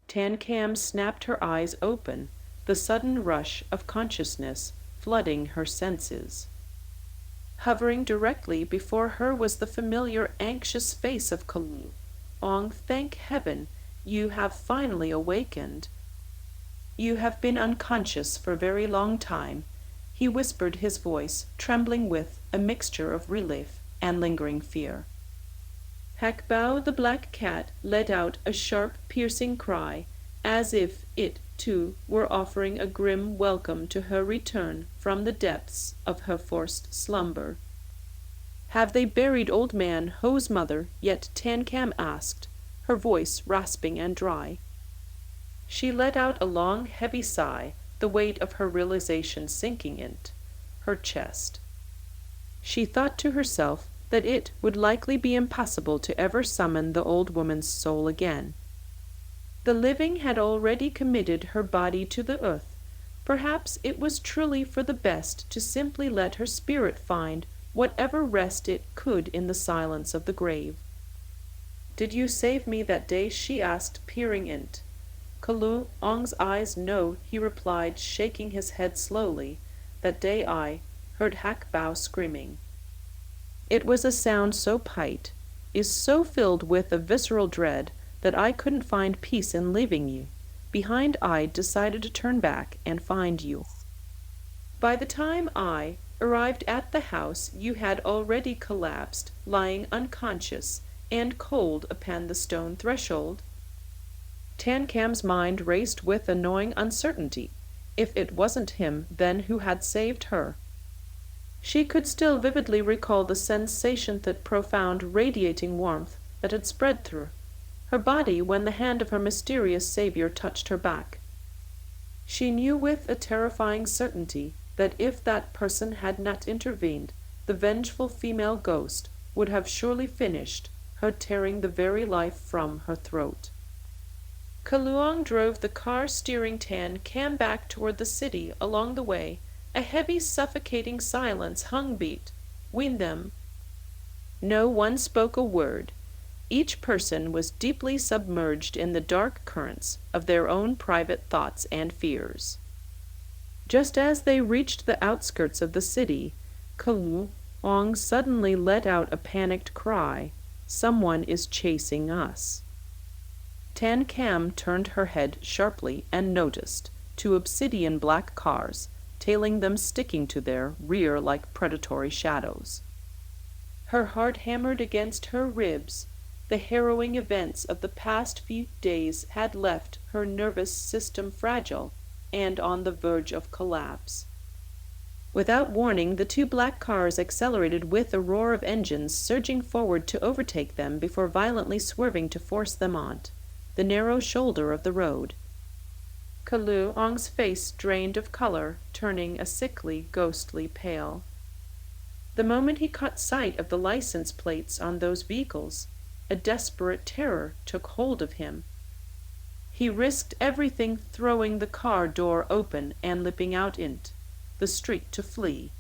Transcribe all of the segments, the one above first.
Tan Kam snapped her eyes open, the sudden rush of consciousness flooding her senses. Hovering directly before her was the familiar anxious face of Kha Luong. Thank heaven, you have finally awakened. You have been unconscious for a very long time, he whispered, his voice trembling with a mixture of relief and lingering fear. Hac Bao the black cat let out a sharp, piercing cry, as if it, too, were offering a grim welcome to her return from the depths of her forced slumber. "Have they buried old man Ho's mother yet?" Tan Kam asked, her voice rasping and dry. She let out a long, heavy sigh, the weight of her realization sinking into her chest. She thought to herself that it would likely be impossible to ever summon the old woman's soul again. The living had already committed her body to the earth. Perhaps it was truly for the best to simply let her spirit find whatever rest it could in the silence of the grave. "Did you save me that day?" she asked, peering into Kha Luong's eyes. "No," he replied, shaking his head slowly. "That day I heard Hac Bao screaming. It was a sound so pight, is so filled with a visceral dread, that I couldn't find peace in leaving you. Behind, I decided to turn back and find you. By the time I arrived at the house, you had already collapsed, lying unconscious and cold upon the stone threshold." Tan Kam's mind raced with a gnawing uncertainty. If it wasn't him, then who had saved her? She could still vividly recall the sensation, that profound, radiating warmth that had spread through her body when the hand of her mysterious savior touched her back. She knew with a terrifying certainty that if that person had not intervened, the vengeful female ghost would have surely finished her, tearing the very life from her throat. Kha Luong drove the car, steering Tan Kam back toward the city. Along the way, a heavy, suffocating silence hung between them. No one spoke a word. Each person was deeply submerged in the dark currents of their own private thoughts and fears. Just as they reached the outskirts of the city, Kha Luong suddenly let out a panicked cry. "Someone is chasing us." Tan Kam turned her head sharply and noticed two obsidian black cars, tailing them, sticking to their rear like predatory shadows. Her heart hammered against her ribs. The harrowing events of the past few days had left her nervous system fragile and on the verge of collapse. Without warning, the two black cars accelerated with a roar of engines, surging forward to overtake them before violently swerving to force them on the narrow shoulder of the road. Kha Luong's face drained of color, turning a sickly, ghostly pale. The moment he caught sight of the license plates on those vehicles, a desperate terror took hold of him. He risked everything, throwing the car door open and leaping out into the street to flee.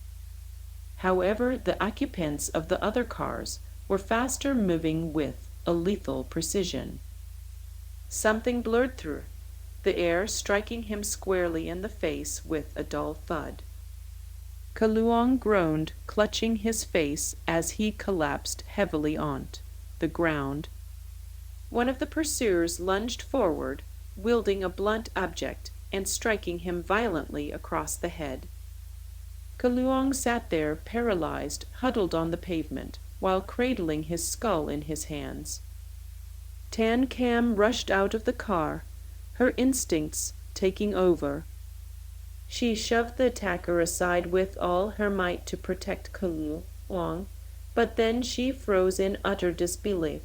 However, the occupants of the other cars were faster, moving with a lethal precision. Something blurred through the air, striking him squarely in the face with a dull thud. Kha Luong groaned, clutching his face as he collapsed heavily onto the ground. One of the pursuers lunged forward, wielding a blunt object and striking him violently across the head. Kha Luong sat there, paralyzed, huddled on the pavement, while cradling his skull in his hands. Tan Kam rushed out of the car, her instincts taking over. She shoved the attacker aside with all her might to protect Kha Luong, but then she froze in utter disbelief.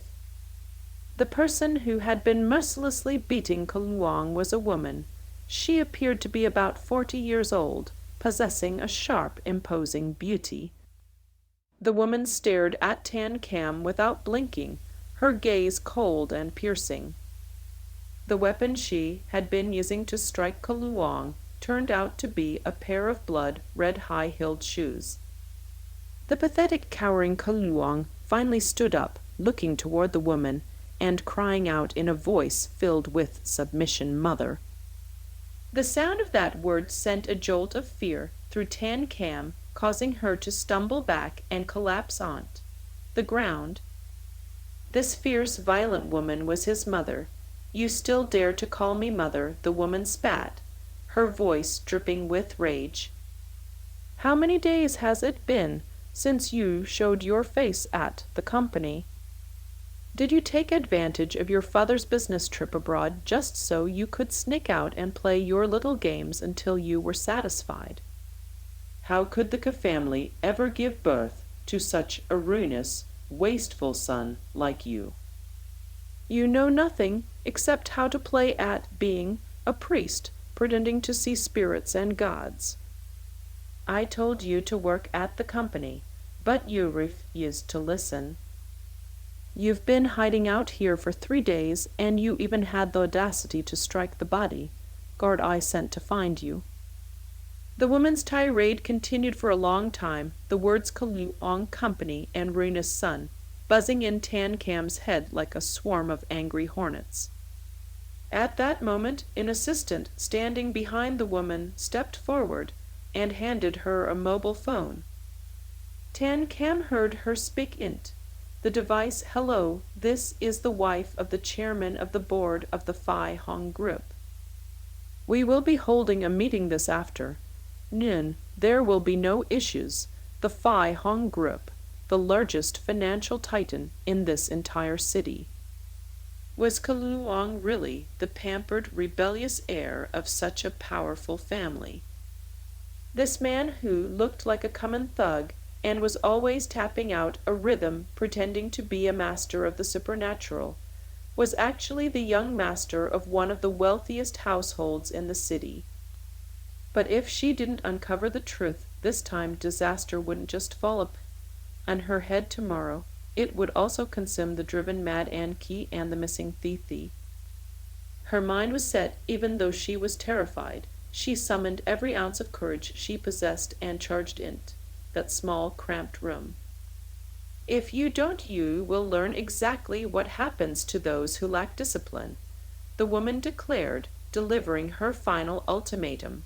The person who had been mercilessly beating Kha Luong was a woman. She appeared to be about 40 years old, possessing a sharp, imposing beauty. The woman stared at Tan Kam without blinking, her gaze cold and piercing. The weapon she had been using to strike Kha Luong turned out to be a pair of blood-red high-heeled shoes. The pathetic, cowering Kha Luong finally stood up, looking toward the woman, and crying out in a voice filled with submission, "Mother." The sound of that word sent a jolt of fear through Tan Cam, causing her to stumble back and collapse on the ground. This fierce, violent woman was his mother. "You still dare to call me mother," the woman spat, her voice dripping with rage. "How many days has it been since you showed your face at the company? Did you take advantage of your father's business trip abroad just so you could sneak out and play your little games until you were satisfied? How could the family ever give birth to such a ruinous, wasteful son like you? You know nothing except how to play at being a priest, pretending to see spirits and gods. I told you to work at the company, but you refused to listen. You've been hiding out here for 3 days, and you even had the audacity to strike the body guard I sent to find you." The woman's tirade continued for a long time, the words Kha Luong company and ruinous son buzzing in Tan Cam's head like a swarm of angry hornets. At that moment, an assistant standing behind the woman stepped forward and handed her a mobile phone. Tan Cam heard her speak int. The device, "Hello, this is the wife of the chairman of the board of the Phi Hong Group. We will be holding a meeting this afternoon. There will be no issues. The Phi Hong Group, the largest financial titan in this entire city." Was Kha Luong really the pampered, rebellious heir of such a powerful family? This man who looked like a common thug and was always tapping out a rhythm pretending to be a master of the supernatural, was actually the young master of one of the wealthiest households in the city. But if she didn't uncover the truth, this time disaster wouldn't just fall on her head tomorrow, it would also consume the driven mad Anki and the missing Thithi. Her mind was set even though she was terrified. She summoned every ounce of courage she possessed and charged into that small, cramped room. "If you don't, you will learn exactly what happens to those who lack discipline," the woman declared, delivering her final ultimatum.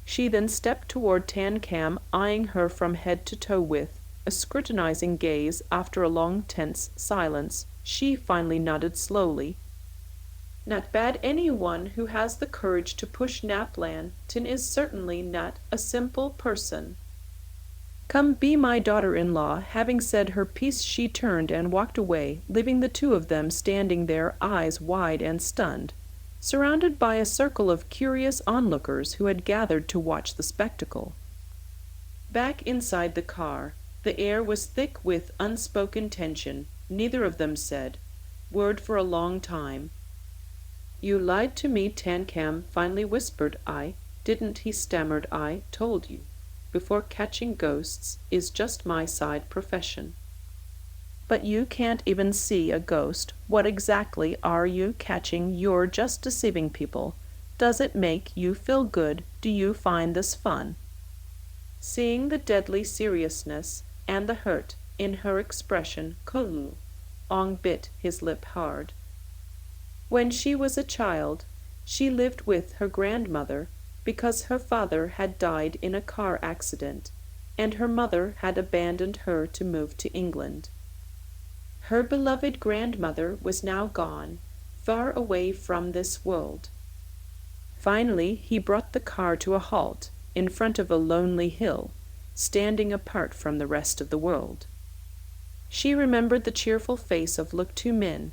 She then stepped toward Tan Cam, eyeing her from head to toe with a scrutinizing gaze. After a long, tense silence, she finally nodded slowly. "Not bad. Anyone who has the courage to push Naplan is certainly not a simple person. Come be my daughter-in-law." Having said her piece, she turned and walked away, leaving the two of them standing there, eyes wide and stunned, surrounded by a circle of curious onlookers who had gathered to watch the spectacle. Back inside the car, the air was thick with unspoken tension. Neither of them said word for a long time. "You lied to me," Tan Cam finally whispered. "I didn't," he stammered. "I told you before catching ghosts is just my side profession." "But you can't even see a ghost. What exactly are you catching? You're just deceiving people. Does it make you feel good? Do you find this fun?" Seeing the deadly seriousness and the hurt in her expression, Kha Luong bit his lip hard. When she was a child, she lived with her grandmother because her father had died in a car accident, and her mother had abandoned her to move to England. Her beloved grandmother was now gone, far away from this world. Finally, he brought the car to a halt in front of a lonely hill, standing apart from the rest of the world. She remembered the cheerful face of Look Two Men.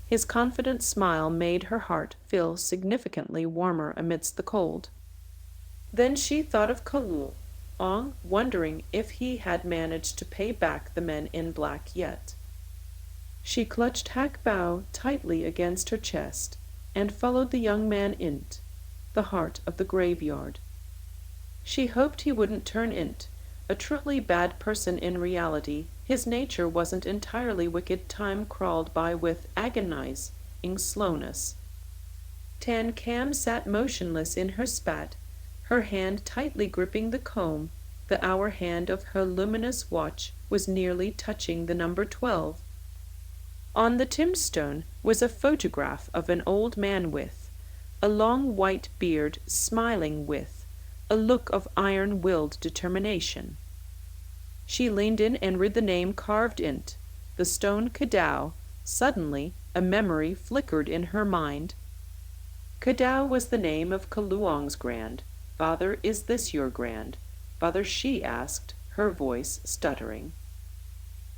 His confident smile made her heart feel significantly warmer amidst the cold. Then she thought of Kha Luong, wondering if he had managed to pay back the men in black yet. She clutched Hac Bao tightly against her chest and followed the young man into the heart of the graveyard. She hoped he wouldn't turn into a truly bad person in reality. His nature wasn't entirely wicked. Time crawled by with agonizing slowness. Tan Cam sat motionless in her spat, her hand tightly gripping the comb. The hour hand of her luminous watch was nearly touching the number 12. On the tombstone was a photograph of an old man with a long white beard, smiling with a look of iron-willed determination. She leaned in and read the name carved in't, the stone Cadow. Suddenly a memory flickered in her mind. Cadow was the name of Kha Luong's grand. "Father, is this your grand?" "Father," she asked, her voice stuttering.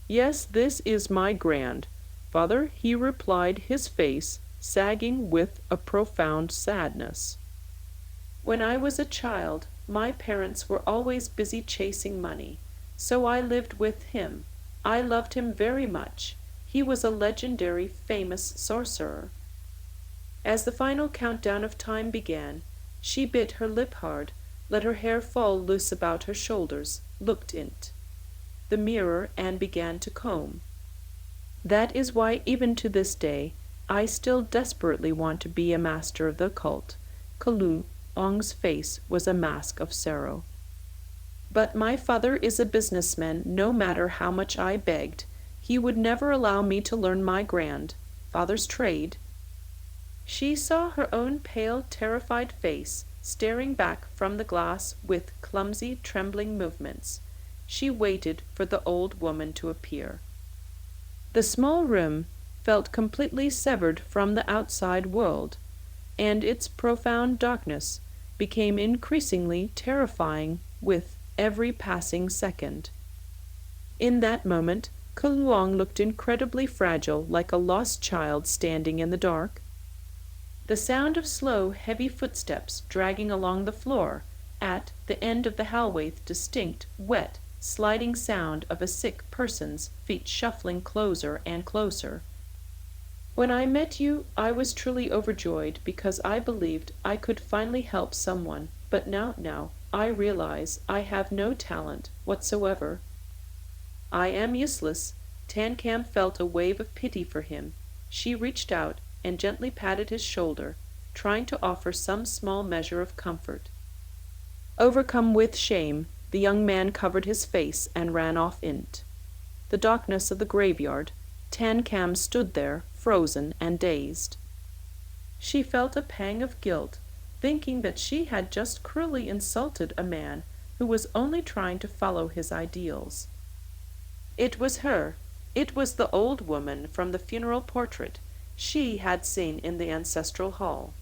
"Yes, this is my grand, Father," he replied, his face sagging with a profound sadness. "When I was a child, my parents were always busy chasing money, so I lived with him. I loved him very much. He was a legendary, famous sorcerer." As the final countdown of time began, she bit her lip hard, let her hair fall loose about her shoulders, looked in't the mirror, and began to comb. That is why, even to this day, I still desperately want to be a master of the occult. Kha Luong's face was a mask of sorrow. "But my father is a businessman. No matter how much I begged, he would never allow me to learn my grand, father's trade." She saw her own pale, terrified face staring back from the glass with clumsy, trembling movements. She waited for the old woman to appear. The small room felt completely severed from the outside world, and its profound darkness became increasingly terrifying with every passing second. In that moment, Kha Luong looked incredibly fragile, like a lost child standing in the dark. The sound of slow, heavy footsteps dragging along the floor, at the end of the hallway, distinct, wet, sliding sound of a sick person's feet shuffling closer and closer. "When I met you, I was truly overjoyed because I believed I could finally help someone, but now I realize I have no talent whatsoever. I am useless." Tan-Kam felt a wave of pity for him. She reached out and gently patted his shoulder, trying to offer some small measure of comfort. Overcome with shame, the young man covered his face and ran off in't the darkness of the graveyard. Tan-Kam stood there, frozen and dazed. She felt a pang of guilt, thinking that she had just cruelly insulted a man who was only trying to follow his ideals. It was her. It was the old woman from the funeral portrait she had seen in the ancestral hall.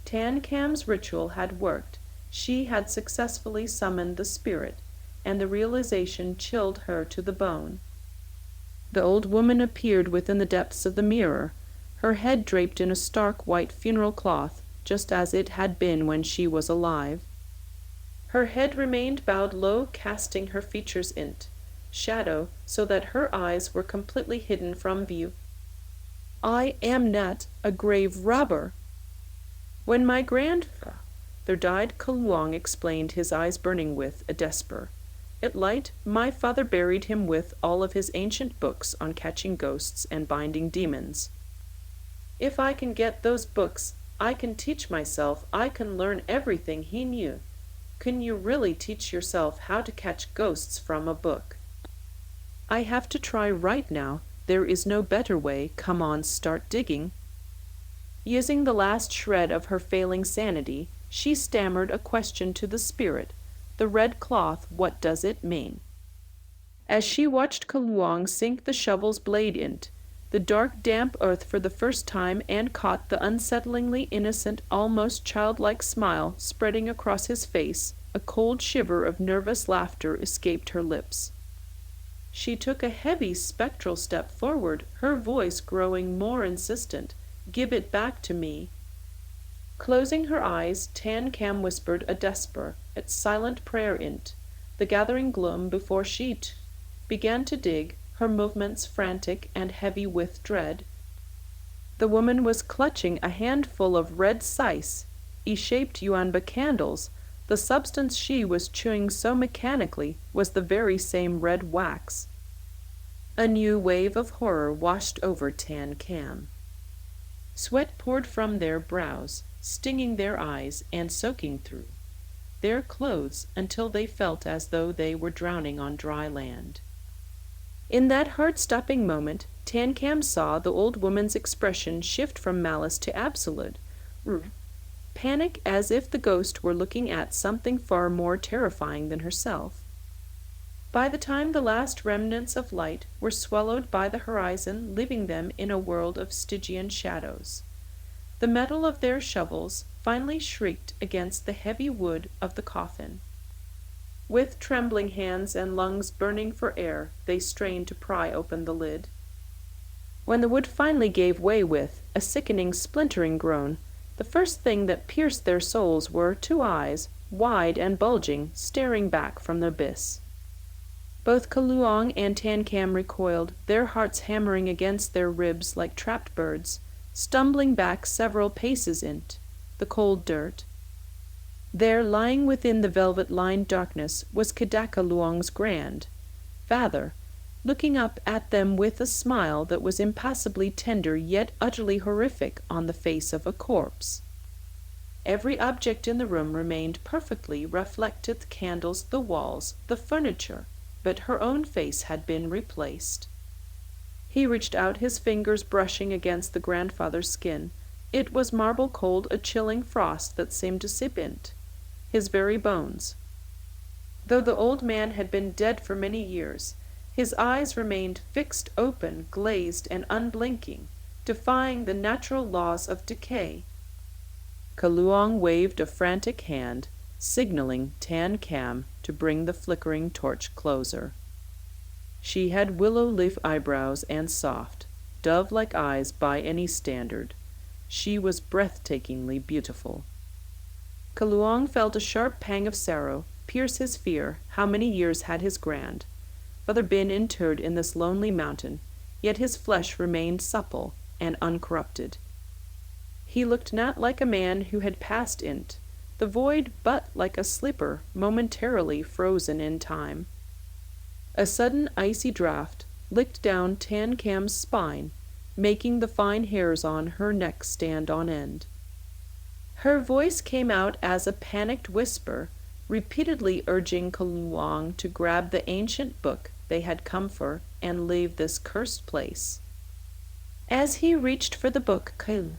Tan-Kam's ritual had worked. She had successfully summoned the spirit, and the realization chilled her to the bone. The old woman appeared within the depths of the mirror, her head draped in a stark white funeral cloth, just as it had been when she was alive. Her head remained bowed low, casting her features in't shadow, so that her eyes were completely hidden from view. "I am not a grave robber. When my grandfather died," Kha Luong explained, his eyes burning with a despair. "At light, my father buried him with all of his ancient books on catching ghosts and binding demons. If I can get those books, I can teach myself, I can learn everything he knew. Can you really teach yourself how to catch ghosts from a book? I have to try right now. There is no better way. Come on, start digging." Using the last shred of her failing sanity, she stammered a question to the spirit. "The red cloth, what does it mean?" As she watched Kha Luong sink the shovel's blade in't the dark, damp earth for the first time, and caught the unsettlingly innocent, almost childlike smile spreading across his face, a cold shiver of nervous laughter escaped her lips. She took a heavy, spectral step forward, her voice growing more insistent. "Give it back to me." Closing her eyes, Tan-Kam whispered a desperate, silent prayer in't the gathering gloom before she began to dig, her movements frantic and heavy with dread. The woman was clutching a handful of red sice, E-shaped yuanba candles. The substance she was chewing so mechanically was the very same red wax. A new wave of horror washed over Tan-Kam. Sweat poured from their brows, stinging their eyes and soaking through their clothes until they felt as though they were drowning on dry land. In that heart-stopping moment, Tan Kam saw the old woman's expression shift from malice to absolute panic, as if the ghost were looking at something far more terrifying than herself. By the time the last remnants of light were swallowed by the horizon, leaving them in a world of Stygian shadows, the metal of their shovels finally shrieked against the heavy wood of the coffin. With trembling hands and lungs burning for air, they strained to pry open the lid. When the wood finally gave way with a sickening, splintering groan, the first thing that pierced their souls were two eyes, wide and bulging, staring back from the abyss. Both Kha Luong and Tan Kam recoiled, their hearts hammering against their ribs like trapped birds, stumbling back several paces into the cold dirt. There, lying within the velvet-lined darkness, was Kha Luong's grand father, looking up at them with a smile that was impassibly tender yet utterly horrific on the face of a corpse. Every object in the room remained perfectly, reflected the candles, the walls, the furniture, but her own face had been replaced. He reached out, his fingers brushing against the grandfather's skin. It was marble cold, a chilling frost that seemed to sip into his very bones. Though the old man had been dead for many years, his eyes remained fixed, open, glazed, and unblinking, defying the natural laws of decay. Kha Luong waved a frantic hand, signaling Tan Kam to bring the flickering torch closer. She had willow-leaf eyebrows and soft, dove-like eyes by any standard. She was breathtakingly beautiful. Kha Luong felt a sharp pang of sorrow pierce his fear. How many years had his grandfather been interred in this lonely mountain, yet his flesh remained supple and uncorrupted. He looked not like a man who had passed into the void, but like a slipper momentarily frozen in time. A sudden icy draught licked down Tan Kam's spine, making the fine hairs on her neck stand on end. Her voice came out as a panicked whisper, repeatedly urging Kha Luong to grab the ancient book they had come for and leave this cursed place. As he reached for the book, Kha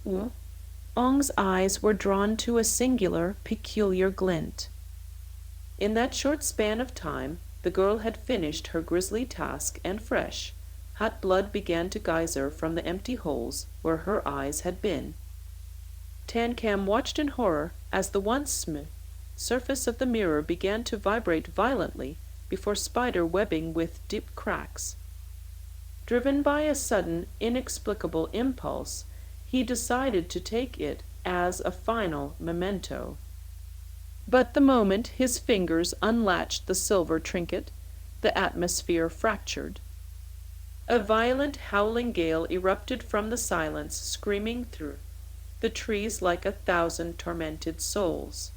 Luong's eyes were drawn to a singular, peculiar glint. In that short span of time, the girl had finished her grisly task, and fresh, hot blood began to geyser from the empty holes where her eyes had been. Tan Kam watched in horror as the once smooth surface of the mirror began to vibrate violently before spider webbing with deep cracks. Driven by a sudden, inexplicable impulse, he decided to take it as a final memento. But the moment his fingers unlatched the silver trinket, the atmosphere fractured. A violent howling gale erupted from the silence, screaming through the trees like 1,000 tormented souls.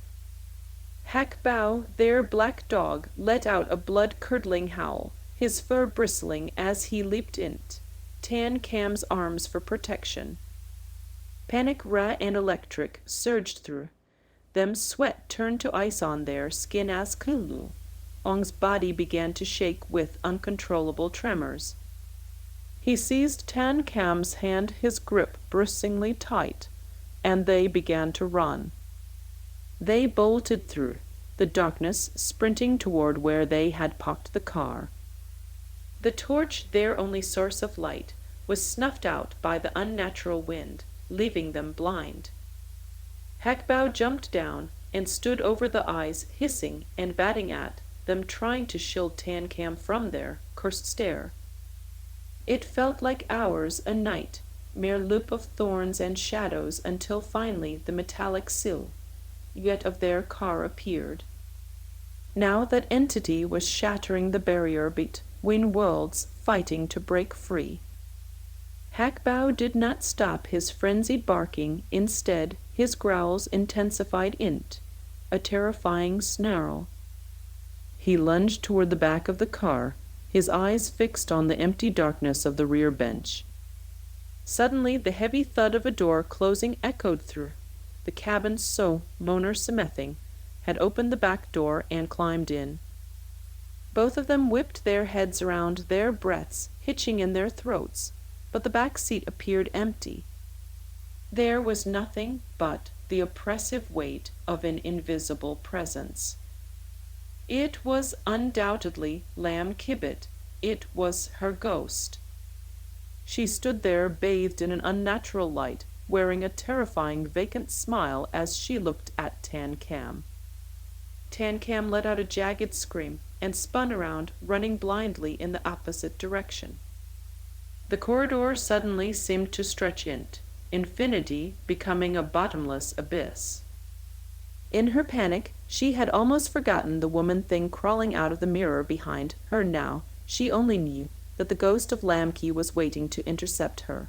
Hac Bao, their black dog, let out a blood-curdling howl, his fur bristling as he leaped into Tan Kam's arms for protection. Panic, raw and electric, surged through them. Sweat turned to ice on their skin as Kha Luong's body began to shake with uncontrollable tremors. He seized Tan Kam's hand, his grip bristling tight, and they began to run. They bolted through the darkness, sprinting toward where they had parked the car. The torch, their only source of light, was snuffed out by the unnatural wind, leaving them blind. Hac Bao jumped down and stood over the eyes, hissing and batting at them, trying to shield Tan Kam from their cursed stare. It felt like hours, a night, mere loop of thorns and shadows, until finally the metallic silhouette of their car appeared. Now that entity was shattering the barrier between worlds, fighting to break free. Hac Bao did not stop his frenzied barking. Instead, his growls intensified into a terrifying snarl. He lunged toward the back of the car, his eyes fixed on the empty darkness of the rear bench. Suddenly, the heavy thud of a door closing echoed through the cabin, so Moner Smething had opened the back door and climbed in. Both of them whipped their heads around, their breaths hitching in their throats, but the back seat appeared empty. There was nothing but the oppressive weight of an invisible presence. It was undoubtedly Lamb Kibbet. It was her ghost. She stood there bathed in an unnatural light, wearing a terrifying vacant smile as she looked at Tan Cam. Tan Cam let out a jagged scream and spun around, running blindly in the opposite direction. The corridor suddenly seemed to stretch infinity becoming a bottomless abyss. In her panic, she had almost forgotten the woman thing crawling out of the mirror behind her now. She only knew that the ghost of Lamki was waiting to intercept her.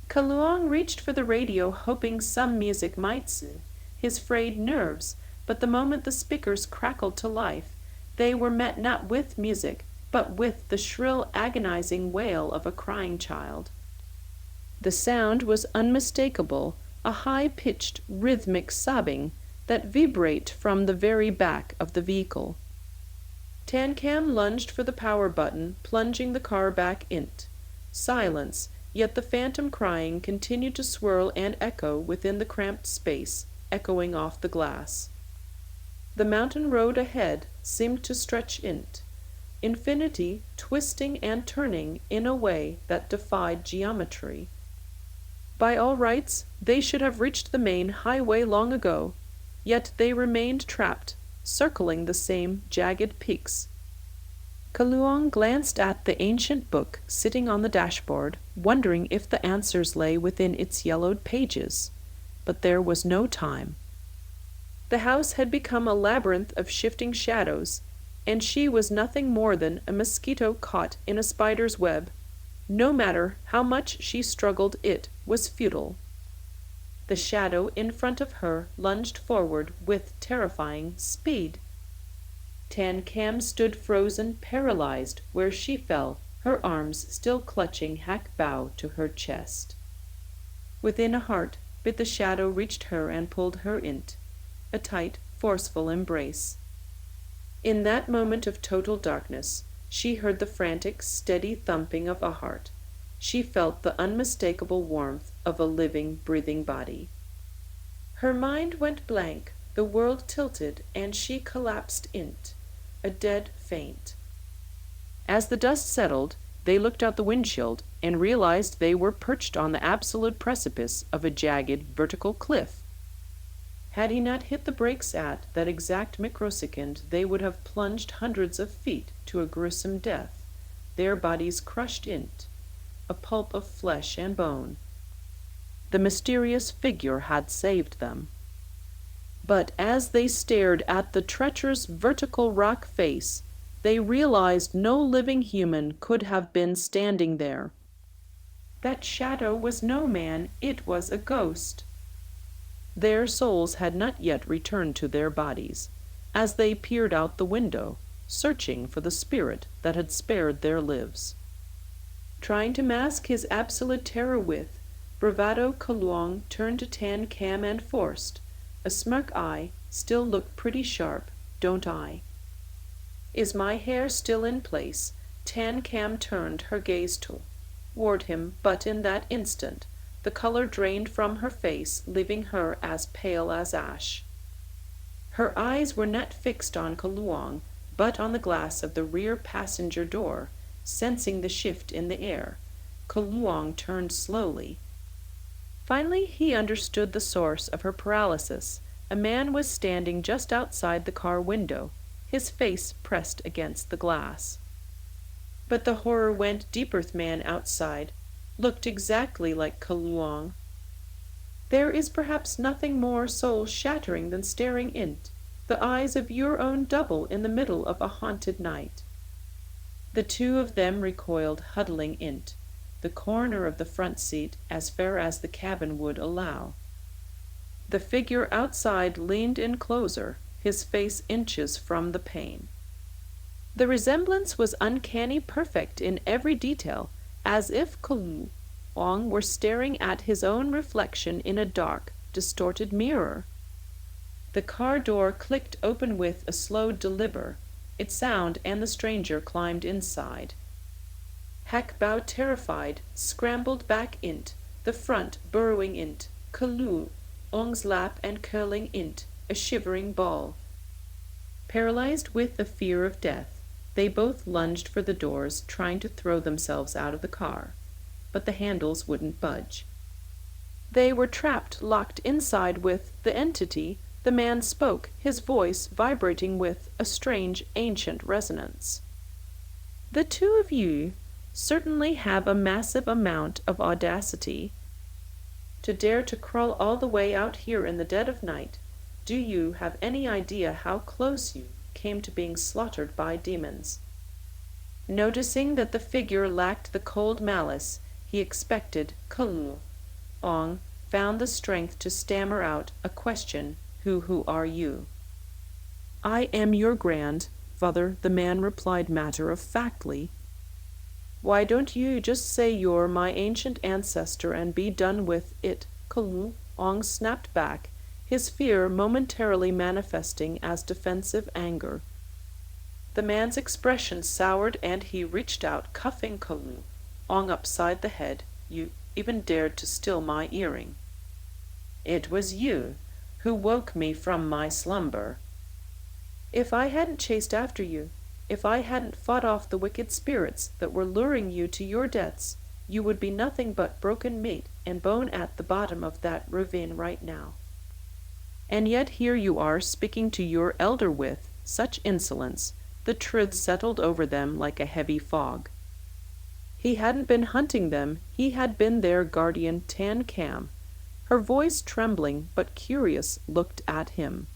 Kha Luong reached for the radio, hoping some music might soothe his frayed nerves, but the moment the speakers crackled to life, they were met not with music, but with the shrill, agonizing wail of a crying child. The sound was unmistakable, a high-pitched, rhythmic sobbing that vibrated from the very back of the vehicle. Tan Cam lunged for the power button, plunging the car back into silence, yet the phantom crying continued to swirl and echo within the cramped space, echoing off the glass. The mountain road ahead seemed to stretch into infinity, twisting and turning in a way that defied geometry. By all rights, they should have reached the main highway long ago, yet they remained trapped, circling the same jagged peaks. Kha Luong glanced at the ancient book sitting on the dashboard, wondering if the answers lay within its yellowed pages. But there was no time. The house had become a labyrinth of shifting shadows, and she was nothing more than a mosquito caught in a spider's web. No matter how much she struggled, it was futile. The shadow in front of her lunged forward with terrifying speed. Tan Cam stood frozen, paralyzed, where she fell, her arms still clutching Hac Bao to her chest. Within a heartbeat the shadow reached her and pulled her into a tight, forceful embrace. In that moment of total darkness, she heard the frantic, steady thumping of a heart. She felt the unmistakable warmth of a living, breathing body. Her mind went blank, the world tilted, and she collapsed into a dead faint. As the dust settled, they looked out the windshield and realized they were perched on the absolute precipice of a jagged, vertical cliff. Had he not hit the brakes at that exact microsecond, they would have plunged hundreds of feet to a gruesome death, their bodies crushed into a pulp of flesh and bone. The mysterious figure had saved them. But as they stared at the treacherous vertical rock face, they realized no living human could have been standing there. That shadow was no man, it was a ghost. Their souls had not yet returned to their bodies, as they peered out the window, searching for the spirit that had spared their lives. Trying to mask his absolute terror with bravado, Kha Luong turned to Tan Cam and forced a smirk. "I still look pretty sharp, don't I? Is my hair still in place?" Tan Cam turned her gaze toward him, but in that instant the color drained from her face, leaving her as pale as ash. Her eyes were not fixed on Kha Luong, but on the glass of the rear passenger door. Sensing the shift in the air, Kha Luong turned slowly. Finally he understood the source of her paralysis. A man was standing just outside the car window, his face pressed against the glass. But the horror went deeper. The man outside looked exactly like Kha Luong. There is perhaps nothing more soul-shattering than staring into the eyes of your own double in the middle of a haunted night. The two of them recoiled, huddling into the corner of the front seat as far as the cabin would allow. The figure outside leaned in closer, his face inches from the pane. The resemblance was uncanny, perfect in every detail, as if Kha Luong were staring at his own reflection in a dark, distorted mirror. The car door clicked open with a slow deliver, its sound, and the stranger climbed inside. Hac Bao, terrified, scrambled back int, the front burrowing int, Kha Luong's lap and curling int, a shivering ball. Paralyzed with the fear of death, they both lunged for the doors, trying to throw themselves out of the car, but the handles wouldn't budge. They were trapped, locked inside with the entity. The man spoke, his voice vibrating with a strange, ancient resonance. "The two of you certainly have a massive amount of audacity to dare to crawl all the way out here in the dead of night. Do you have any idea how close you came to being slaughtered by demons?" Noticing that the figure lacked the cold malice he expected, Kha Luong found the strength to stammer out a question. Who are you?" "I am your grandfather," the man replied matter-of-factly. "Why don't you just say you're my ancient ancestor and be done with it?" Kha Luong snapped back, his fear momentarily manifesting as defensive anger. The man's expression soured, and he reached out, cuffing Kha Luong upside the head. "You even dared to steal my earring. It was you who woke me from my slumber. If I hadn't chased after you, if I hadn't fought off the wicked spirits that were luring you to your deaths, you would be nothing but broken meat and bone at the bottom of that ravine right now. And yet here you are speaking to your elder with such insolence." The truth settled over them like a heavy fog. He hadn't been hunting them, he had been their guardian. Tan Cam, her voice trembling but curious, looked at him.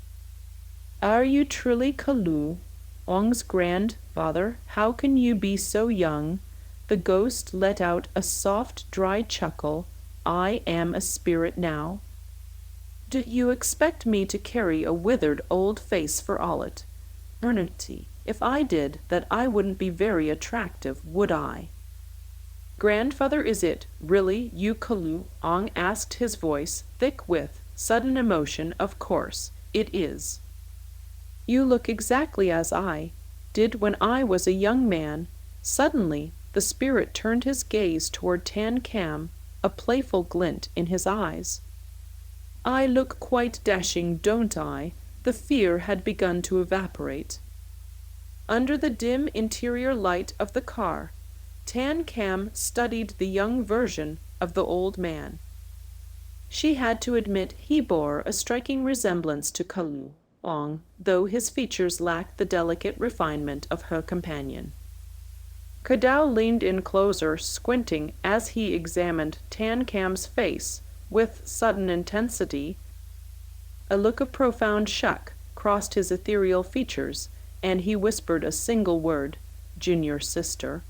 "Are you truly Kha Luong's grandfather? How can you be so young?" The ghost let out a soft, dry chuckle. "I am a spirit now. Do you expect me to carry a withered old face for all it? Eternity. If I did that, I wouldn't be very attractive, would I?" "Grandfather, is it really you?" Kha Luong asked, his voice thick with sudden emotion. "Of course it is. You look exactly as I did when I was a young man." Suddenly the spirit turned his gaze toward Tan Cam, a playful glint in his eyes. "I look quite dashing, don't I?" The fear had begun to evaporate. Under the dim interior light of the car, Tan Cam studied the young version of the old man. She had to admit he bore a striking resemblance to Kha Luong, though his features lacked the delicate refinement of her companion. Kha Dao leaned in closer, squinting as he examined Tan Cam's face with sudden intensity. A look of profound shock crossed his ethereal features, and he whispered a single word, "Junior sister."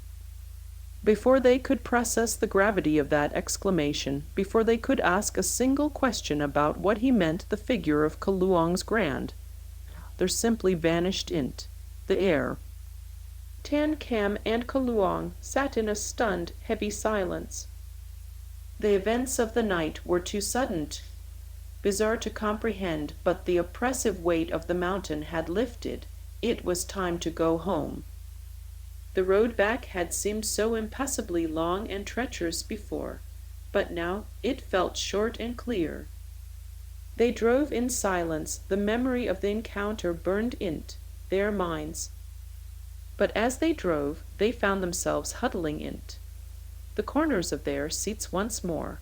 Before they could process the gravity of that exclamation, before they could ask a single question about what he meant, the figure of Kha Luong's there simply vanished into the air. Tan Cam and Kha Luong sat in a stunned, heavy silence. The events of the night were too sudden, bizarre to comprehend, but the oppressive weight of the mountain had lifted. It was time to go home. The road back had seemed so impassably long and treacherous before, but now it felt short and clear. They drove in silence. The memory of the encounter burned into their minds. But as they drove, they found themselves huddling into the corners of their seats once more,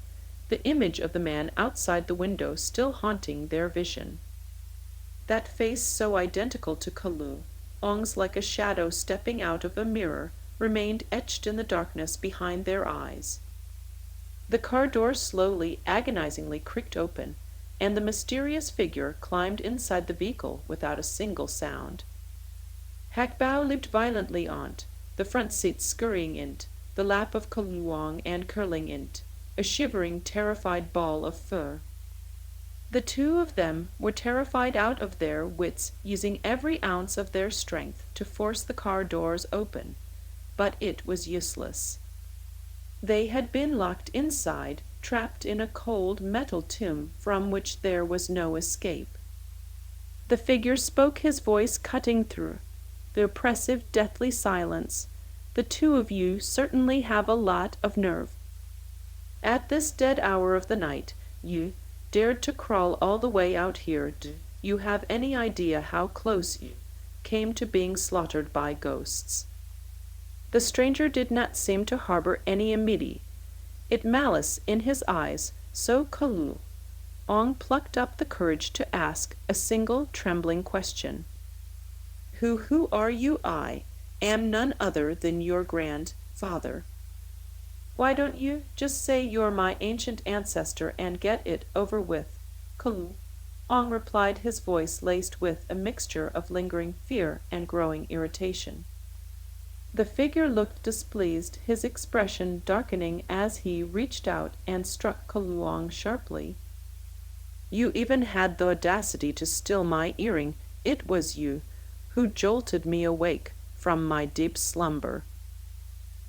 the image of the man outside the window still haunting their vision. That face so identical to Kha Luong's, like a shadow stepping out of a mirror, remained etched in the darkness behind their eyes. The car door slowly, agonizingly creaked open, and the mysterious figure climbed inside the vehicle without a single sound. Hac Bao leaped violently on't, the front seat scurrying into the lap of Kha Luong and curling into a shivering, terrified ball of fur. The two of them were terrified out of their wits, using every ounce of their strength to force the car doors open, but it was useless. They had been locked inside, trapped in a cold metal tomb from which there was no escape. The figure spoke, his voice cutting through the oppressive, deathly silence. The two of you certainly have a lot of nerve. At this dead hour of the night, you dared to crawl all the way out here. Do you have any idea how close you came to being slaughtered by ghosts? The stranger did not seem to harbor any immediate malice in his eyes, so Kha Luong plucked up the courage to ask a single trembling question. Who are you? I am none other than your grandfather. Why don't you just say you're my ancient ancestor and get it over with? Kha Luong replied, his voice laced with a mixture of lingering fear and growing irritation. The figure looked displeased, his expression darkening as he reached out and struck Kha Luong sharply. You even had the audacity to steal my earring. It was you who jolted me awake from my deep slumber.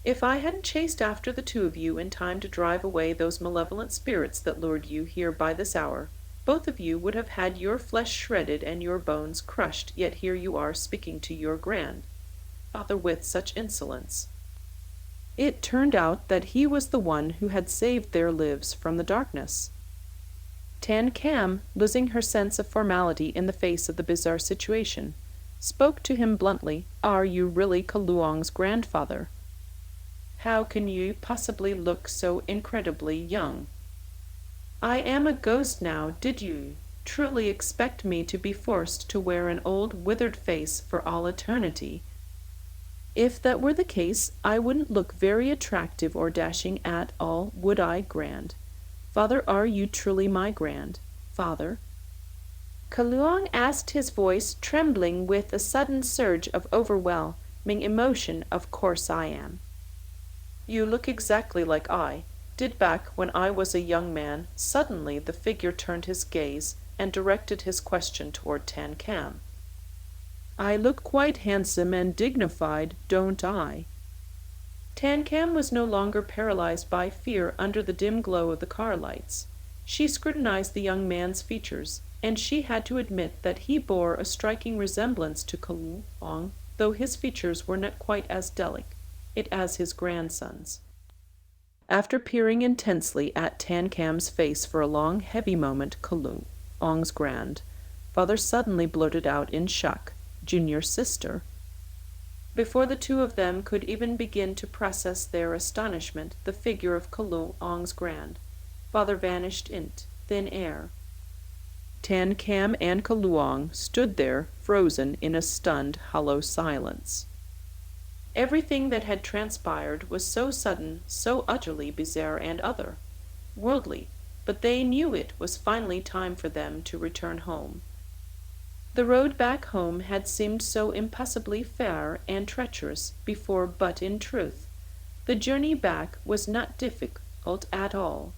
If I hadn't chased after the two of you in time to drive away those malevolent spirits that lured you here by this hour, both of you would have had your flesh shredded and your bones crushed, yet here you are speaking to your grandfather with such insolence. It turned out that he was the one who had saved their lives from the darkness. Tan Kam, losing her sense of formality in the face of the bizarre situation, spoke to him bluntly. Are you really Kha Luong's grandfather? How can you possibly look so incredibly young? I am a ghost now. Did you truly expect me to be forced to wear an old withered face for all eternity? If that were the case, I wouldn't look very attractive or dashing at all, would I, grandfather? Are you truly my grandfather? Kha Luong asked, his voice trembling with a sudden surge of overwhelming emotion. Of course I am. You look exactly like I did back when I was a young man. Suddenly the figure turned his gaze and directed his question toward Tan Kam. I look quite handsome and dignified, don't I? Tan Kam was no longer paralyzed by fear under the dim glow of the car lights. She scrutinized the young man's features, and she had to admit that he bore a striking resemblance to Kha Luong, though his features were not quite as delicate as his grandson's. After peering intensely at Tan Kam's face for a long, heavy moment, Kha Luong's grandfather suddenly blurted out in shock, "Junior sister?" Before the two of them could even begin to process their astonishment, the figure of Kha Luong's grandfather vanished in thin air. Tan Kam and Kha Luong stood there, frozen in a stunned, hollow silence. Everything that had transpired was so sudden, so utterly bizarre and other-worldly, but they knew it was finally time for them to return home. The road back home had seemed so impossibly fair and treacherous before, but in truth, the journey back was not difficult at all.